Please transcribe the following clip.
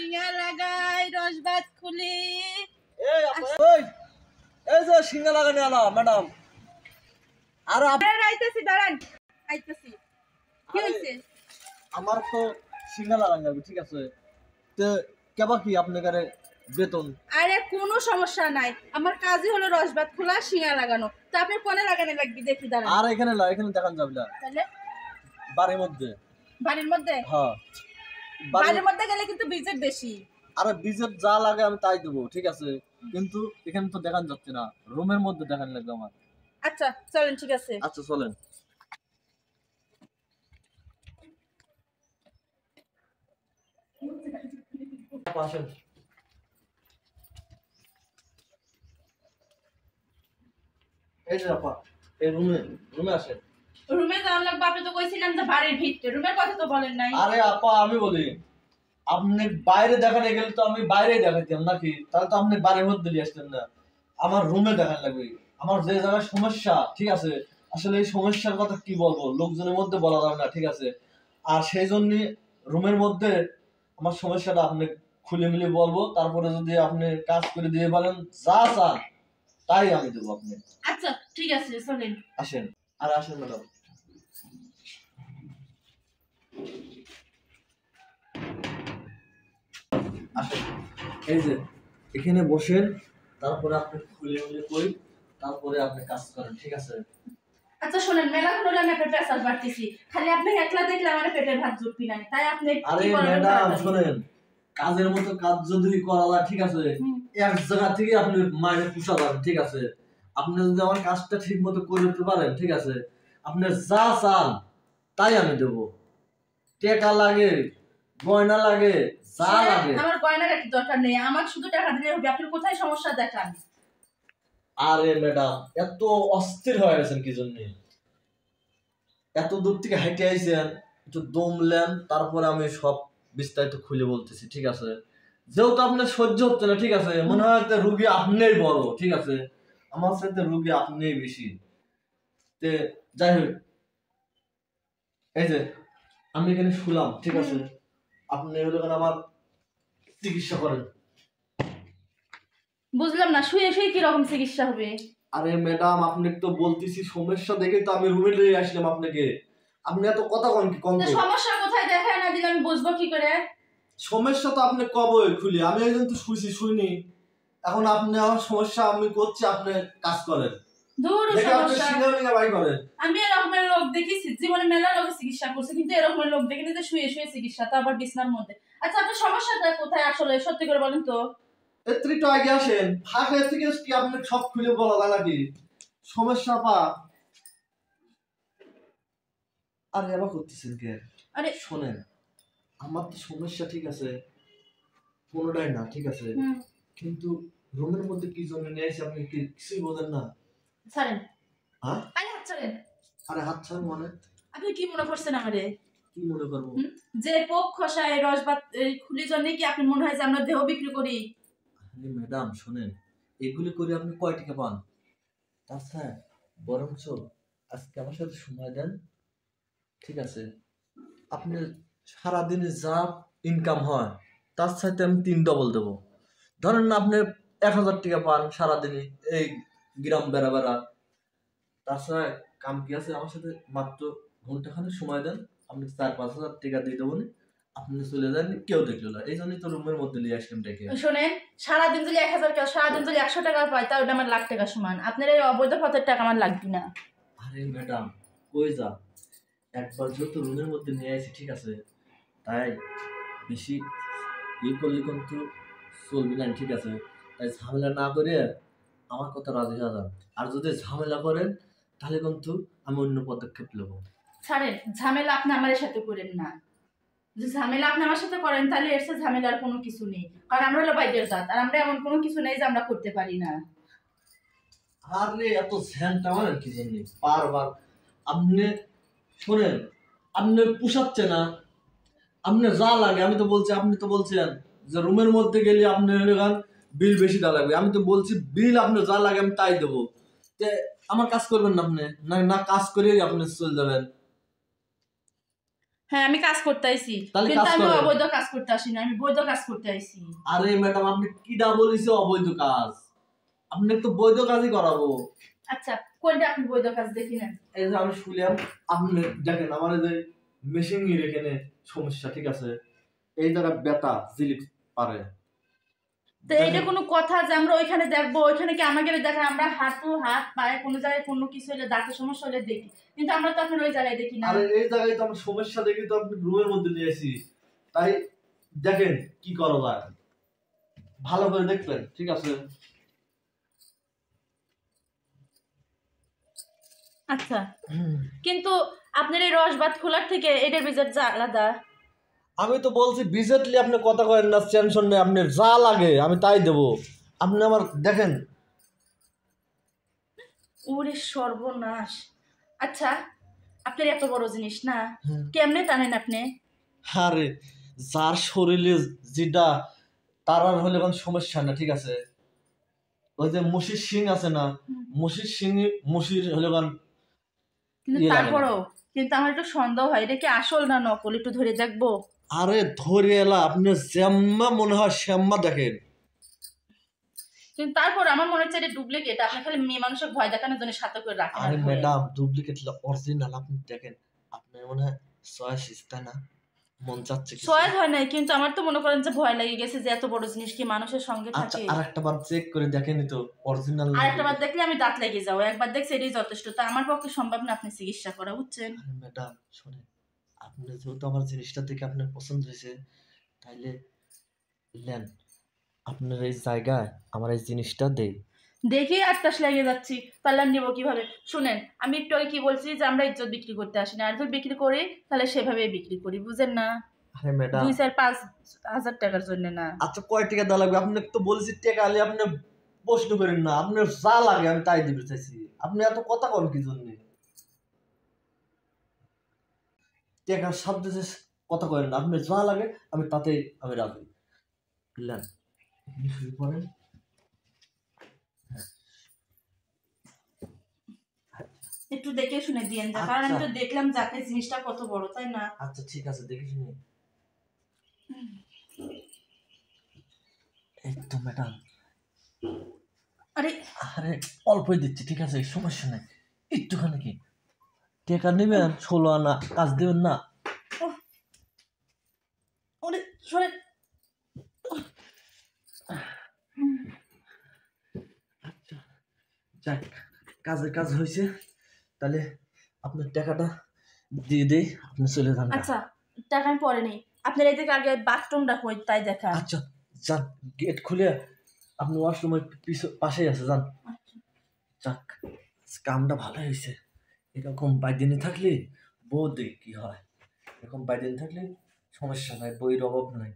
শিঙা লাগাই রস ভাত খুলি। এই যে শিঙা লাগানি আলা ম্যাডাম। আর আইতেছি, দাঁড়ান, আইতেছি। কি হইছে? আমার তো শিঙা লাগান যাবে, ঠিক আছে? তো কেবা কি আপনার বেতন? আরে কোনো সমস্যা নাই, আমার কাজই হলো রস ভাত খোলা, শিঙা লাগানো। তো আপনি কোনে লাগানো লাগবে দেখি, দাঁড়ান। আর এখানে এখানে দেখান যাবে না, তাহলে বাড়ির মধ্যে। বাড়ির মধ্যে? হ্যাঁ, বাড়ির মধ্যে গেলে কিন্তু বিজেট বেশি। আরে বিজেট যা লাগে আমি তাই দেবো, ঠিক আছে? কিন্তু এখানে তো দেখান যাচ্ছে না, রুমের মধ্যে দেখান লাগবে আমার। আচ্ছা চলেন, ঠিক আছে। আচ্ছা চলেন। আসেন। এই যে আপা, এই রুমে আসেন। রুমে যাওয়ার লাগবে? আপনি তো কইছিলেন যে বাড়ির ভিতরে, রুমের কথা তো বলেন নাই। আরে আপা আমি বলি, আপনি বাইরে দেখানে গেলে তো আমি বাইরেই দেখাইতাম নাকি? তাহলে তো আপনি বাড়ির মধ্যে নিয়ে আসতেন না। আমার রুমে দেখান লাগবে। আমার যে জায়গায় সমস্যা, ঠিক আছে, আসলে এই সমস্যার কথা কি বলবো, লোকজনের মধ্যে বলা যাবে না, ঠিক আছে? আর সেই জন্য রুমের মধ্যে আমার সমস্যাটা আপনি খুলে মিলে বলবো, তারপরে যদি আপনি কাজ করে দিয়ে পারেন, যা চান তাই আমি দেবো আপনি। আচ্ছা ঠিক আছে, চলেন। আসেন। আর আসেন ম্যাডাম। আসেন, এই যে এখানে বসেন, তারপরে আপনি খুলে মিলে করি, তারপরে আপনি কাজ করেন, ঠিক আছে? আচ্ছা শোনেন, মেলাক্ষণ হলে আমি আপনার প্রেসার বাড়তেছি, খালি আপনি একলা দেখলে আমার পেটের ভাত জুটবি না, তাই আপনি আরে কি করবেন? ম্যাডাম শোনেন, কাজের মতো কাজ যদি করা যায়, ঠিক আছে, এক জায়গা থেকে আপনি মাইনে পুষা যাবেন, ঠিক আছে? আপনি যদি আমার কাজটা ঠিক মতো করে দিতে পারেন, ঠিক আছে, আপনি যা চান তাই আমি দেবো। টাকা লাগে, গয়না লাগে, যা লাগে। আমার গয়নার একটু দরকার নেই, আমার শুধু টাকা দিলে হবে। আপনি কোথায় সমস্যা দেখান? আরে ম্যাডাম এত অস্থির হয়ে গেছেন কি জন্য? এত দূর থেকে হেঁটে আইছেন, একটু দম নেন, তারপরে আমি সব বিস্তারিত খুলে বলতেছি, ঠিক আছে? যেহেতু আপনার সহ্য হচ্ছে না, ঠিক আছে, মনে হয় রুগী আপনিই বড়, ঠিক আছে, আমার সাথে রুগী আপনিই বেশি। তে যাই হোক, এই যে আমি এখানে শুলাম, ঠিক আছে, আপনি হলো আমার চিকিৎসা করেন। বুঝলাম না, শুয়ে শুয়ে কি রকম চিকিৎসা হবে? আরে ম্যাডাম আপনি তো বলতেছি সমস্যা দেখে তো আমি রুমে নিয়ে আসলাম আপনাকে। আপনি এত কথা কন কি কন? সমস্যা কোথায় দেখায় না দিলে আমি বুঝবো কি করে? সমস্যা তো আপনি কবে খুলি, আমি একজন তো শুইনি। এখন আপনি আমার সমস্যা আমি করছি, আপনি কাজ করেন। দূর সমস্যা, আমি এরকমের লোক দেখেছি জীবনে, মেলা লোক চিকিৎসা করছে, কিন্তু এরকমের লোক দেখিনি যে শুয়ে শুয়ে চিকিৎসা, তো আবার বিছনার মধ্যে। আচ্ছা আপনার সমস্যাটা কোথায় আসলে সত্যি করে বলেন তো? একটু আগে আসেন, ফাঁকা থেকে কি আপনি সব খুলে বলা যায় নাকি? সমস্যা পা আরে আবার করতেছেন কে? আরে শোনেন, আমার তো সমস্যা, ঠিক আছে, কোনোটাই না, ঠিক আছে, কিন্তু রুমের মধ্যে কি জন্য নিয়ে এসে আপনি কিছুই বোঝেন না। ছাড়েন। হ্যাঁ, আরে হাত ছাড়েন। আরে হাত ছাড় মানে? আপনি কি মনে করছেন আমারে? কি মনে করবো? যে পোক খসায় রস ভাত খুলি জন্য কি আপনি মনে হয় যে আমরা দেহ বিক্রি করি? আরে ম্যাডাম শোনেন, এগুলি করে আপনি কয় টাকা পান? তাছাড়া বরঞ্চ আজকে আমার সাথে সময় দেন, ঠিক আছে? আপনি সারাদিনে যা ইনকাম হয় তার সাথে আমি 3 ডবল দেবো। ধরেন না আপনি 1000 টাকা পান সারাদিনে এই গ্রাম বেড়া বেড়া, তাছাড়া কাম কি আছে? আমার সাথে মাত্র ঘন্টাখানেক সময় দেন, আপনি 4-5 হাজার টাকা দিয়ে দেবো, আপনি চলে যান, কেউ দেখলো না। এই জন্যই তো রুমের মধ্যে নিয়ে আসলাম ডেকে। শোনেন, সারাদিন যদি 1000 টাকা, সারাদিন যদি 100 টাকা পাই, তাহলে ওটা আমার লাখ টাকা সমান। আপনার এই অবৈধ পথের টাকা আমার লাগবে না। আরে ম্যাডাম কই যা, একবার যেহেতু রুমের মধ্যে নিয়ে আসি, ঠিক আছে, তাই বেশি করলে কিন্তু চলবে না, ঠিক আছে? তাই ঝামেলা না করে আমার কথা রাজি হয়ে যান। আর যদি ঝামেলা করেন তাহলে কিন্তু আমি অন্য পদক্ষেপ নেবো। ছাড়েন, ঝামেলা আপনি আমার সাথে করেন না। যে ঝামেলা আপনি আমার সাথে করেন, তাহলে এর সাথে ঝামেলার কোনো কিছু নেই, কারণ আমরা হলো বাইরের জাত, আর আমরা এমন কোনো কিছু নেই যে আমরা করতে পারি না। আরে এত ঝ্যানটা আমার কি জন্য বারবার? আপনি শোনেন, আপনি পুষাচ্ছে না, আপনি যা লাগে, আমি তো বলছি, আপনি তো বলছেন যে রুমের মধ্যে গেলে আপনি বিল বেশি দেওয়া লাগবে। আমি তো বলছি বিল আপনি যা লাগে আমি তাই দেবো। আমার কাজ করবেন না আপনি, না না কাজ করেই আপনি চলে যাবেন। হ্যাঁ আমি কাজ করতে আইছি, তাহলে কিন্তু কাজ আমি করেন। অবৈধ কাজ করতে আসি না, আমি বৈধ কাজ করতে আইছি। আরে ম্যাডাম আপনি কিডা বলিছে অবৈধ কাজ? আপনি তো বৈধ কাজই করাবো। আচ্ছা কোনটা আপনি বৈধ কাজ দেখি না? এই যে আমি শুনলাম আপনি দেখেন আমার এই যে মেশিন এখানে সমস্যা, ঠিক আছে, এই জায়গা ব্যথা জিলিক পারে। তো এইটা কোনো কথা যে আমরা ওইখানে দেখবো, ওইখানে কি আমাকে দেখা? আমরা হাত পায়ে কোনো জায়গায় কোনো কিছু হলে দাঁতের সমস্যা হলে দেখি, কিন্তু আমরা তো এখন ওই জায়গায় দেখি না। আরে এই জায়গায় তো আমার সমস্যা দেখি তো আপনি রুমের মধ্যে নিয়ে আসি, তাই দেখেন কি করা যায়, ভালো করে দেখবেন, ঠিক আছে? আচ্ছা কিন্তু আপনার এই রসবাত খোলার থেকে এটার রেজাল্ট যা আলাদা। আমি তো বলছি বিজেটলি আপনি কথা করেন না, টেনশন নেই, আপনার যা লাগে আমি তাই দেবো। আপনি আমার দেখেন। ওরে সর্বনাশ। আচ্ছা আপনার এত বড় জিনিস না, কেমনে টানেন আপনি? আরে যার শরীরে যেটা তার আর হলে কোনো সমস্যা না, ঠিক আছে? ওই যে মুশির সিং আছে না, মুশির সিং মুশির হলে কিন্তু ইয়ে লাগে না। তারপরও কিন্তু আমার একটু সন্দেহ হয়, এটা কি আসল না নকল, একটু ধরে দেখবো? আরে ধরে এলা আপনি যেম্মা মনে হয় শ্যাম্মা দেখেন। কিন্তু তারপর আমার মনে হচ্ছে এটা ডুপ্লিকেট, আপনি খালি মেয়ে মানুষের ভয় দেখানোর জন্য সাথে করে রাখেন। আরে ম্যাডাম ডুপ্লিকেট অরিজিনাল আপনি দেখেন, আপনার মনে হয় চয়েস তাই না, মন চাচ্ছে কিছু। সয়াল হয় নাই, কিন্তু আমার তো মনে করেন যে ভয় লেগে গেছে যে এত বড় জিনিস কি মানুষের সঙ্গে আচ্ছা থাকে। আরেকটা বার চেক করে দেখেনি তো অরিজিনাল। আরেকটা বার দেখলে আমি দাঁত লেগে যাবো, একবার দেখছি এটাই যথেষ্ট, তা আমার পক্ষে সম্ভব না আপনি চিকিৎসা করা, বুঝছেন? আরে ম্যাডাম শোনেন, আপনি যেহেতু আমার জিনিসটা দেখে আপনার পছন্দ হয়েছে, তাইলে নেন, আপনার এই জায়গায় আমার এই জিনিসটা দেই। দেখি আত্মাস লেগে যাচ্ছি, তাহলে আর নেবো কিভাবে? শুনেন আমি একটু আগে কি বলছি যে আমরা ইজ্জত বিক্রি করতে আসি না, আর যদি বিক্রি করি তাহলে সেভাবে বিক্রি করি, বুঝেন না? আরে ম্যাডাম 2-4-5 হাজার টাকার জন্য না। আচ্ছা কয় টাকা দেওয়া লাগবে? আপনি তো বলছি টাকা আলে আপনি প্রশ্ন করেন না, আপনার যা লাগে আমি তাই দিতে চাইছি, আপনি এত কথা কন কি জন্য? টাকার সাথে যে কথা করেন না, আপনার যা লাগে আমি তাতে আমি রাজি। নেন শুরু করেন। একটু দেখে শুনে দিয়েন যা, কারণ আমি তো দেখলাম যাকে জিনিসটা কত বড়, তাই না? আচ্ছা ঠিক আছে দেখে শুনে। এই তো ম্যাডাম। আরে আরে অল্পই দিচ্ছি, ঠিক আছে, সমস্যা নাই, একটুখানি কি টাকা নেবেন, 16 আনা কাজ দেবেন না। ওরে সরেন। আচ্ছা যাক, কাজের কাজ হয়েছে, তাহলে আপনার টাকাটা দিয়ে দেই, আপনি চলে যান। আচ্ছা টাকা আমি পরে নেই, আপনার এই থেকে আগে বাথরুমটা কই তাই দেখা। আচ্ছা যান, গেট খুলে আপনি ওয়াশরুমের পাশেই আছে, যান। যাক কামটা ভালো হয়েছে, এরকম বাইদিনে থাকলে বউ দেখ কি হয়, এরকম বাইদিনে থাকলে সমস্যা নাই, বইয়ের অভাব নাই।